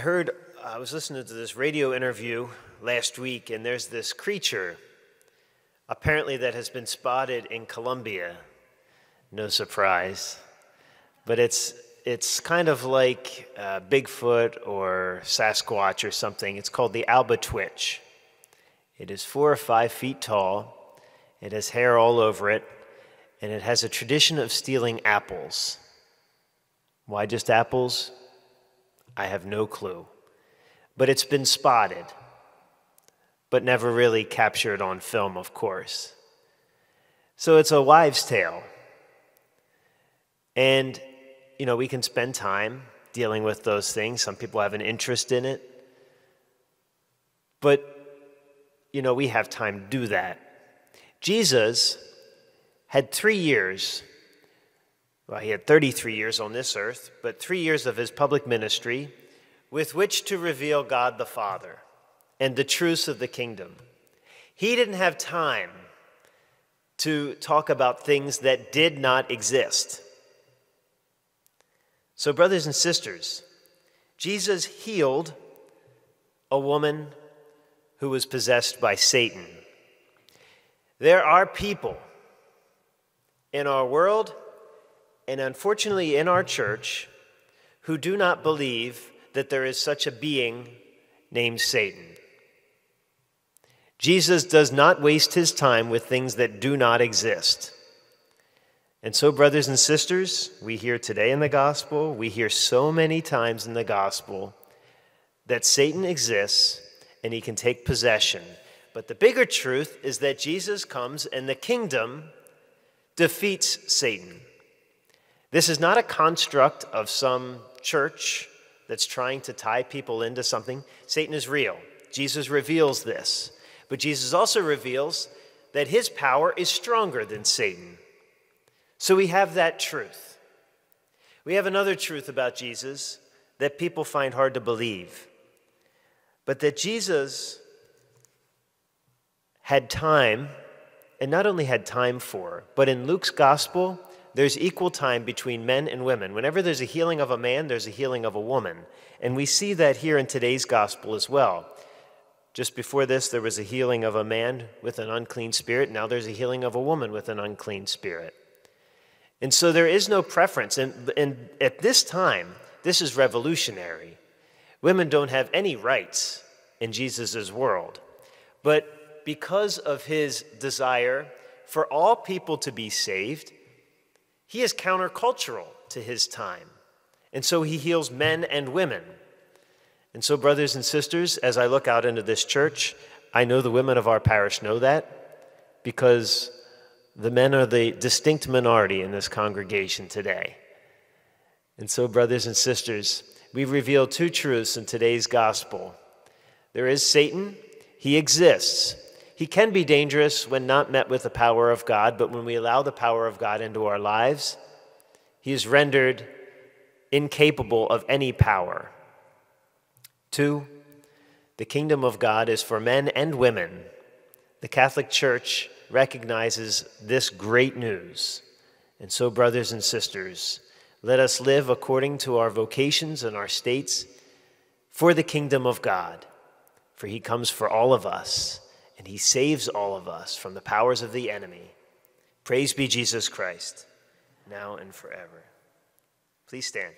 I was listening to this radio interview last week, and there's this creature, apparently that has been spotted in Colombia. No surprise. But it's kind of like Bigfoot or Sasquatch or something. It's called the albatwitch. It is 4 or 5 feet tall. It has hair all over it, and it has a tradition of stealing apples. Why just apples? I have no clue. But it's been spotted, but never really captured on film, of course. So it's a wives' tale. And, we can spend time dealing with those things. Some people have an interest in it. But, we have time to do that. Jesus had 3 years. Well, he had 33 years on this earth, but 3 years of his public ministry with which to reveal God the Father and the truths of the kingdom. He didn't have time to talk about things that did not exist. So, brothers and sisters, Jesus healed a woman who was possessed by Satan. There are people in our world, and unfortunately in our church, who do not believe that there is such a being named Satan. Jesus does not waste his time with things that do not exist. And so, brothers and sisters, we hear today in the gospel, we hear so many times in the gospel that Satan exists and he can take possession. But the bigger truth is that Jesus comes and the kingdom defeats Satan. This is not a construct of some church that's trying to tie people into something. Satan is real. Jesus reveals this. But Jesus also reveals that his power is stronger than Satan. So we have that truth. We have another truth about Jesus that people find hard to believe. But that Jesus had time, and not only had time for, but in Luke's gospel, there's equal time between men and women. Whenever there's a healing of a man, there's a healing of a woman. And we see that here in today's gospel as well. Just before this, there was a healing of a man with an unclean spirit. Now there's a healing of a woman with an unclean spirit. And so there is no preference. And at this time, this is revolutionary. Women don't have any rights in Jesus' world. But because of his desire for all people to be saved, he is countercultural to his time. And so he heals men and women. And so, brothers and sisters, as I look out into this church, I know the women of our parish know that because the men are the distinct minority in this congregation today. And so, brothers and sisters, we reveal 2 truths in today's gospel. There is Satan. He exists. He can be dangerous when not met with the power of God, but when we allow the power of God into our lives, he is rendered incapable of any power. 2, the kingdom of God is for men and women. The Catholic Church recognizes this great news. And so, brothers and sisters, let us live according to our vocations and our states for the kingdom of God, for he comes for all of us. And he saves all of us from the powers of the enemy. Praise be Jesus Christ, now and forever. Please stand.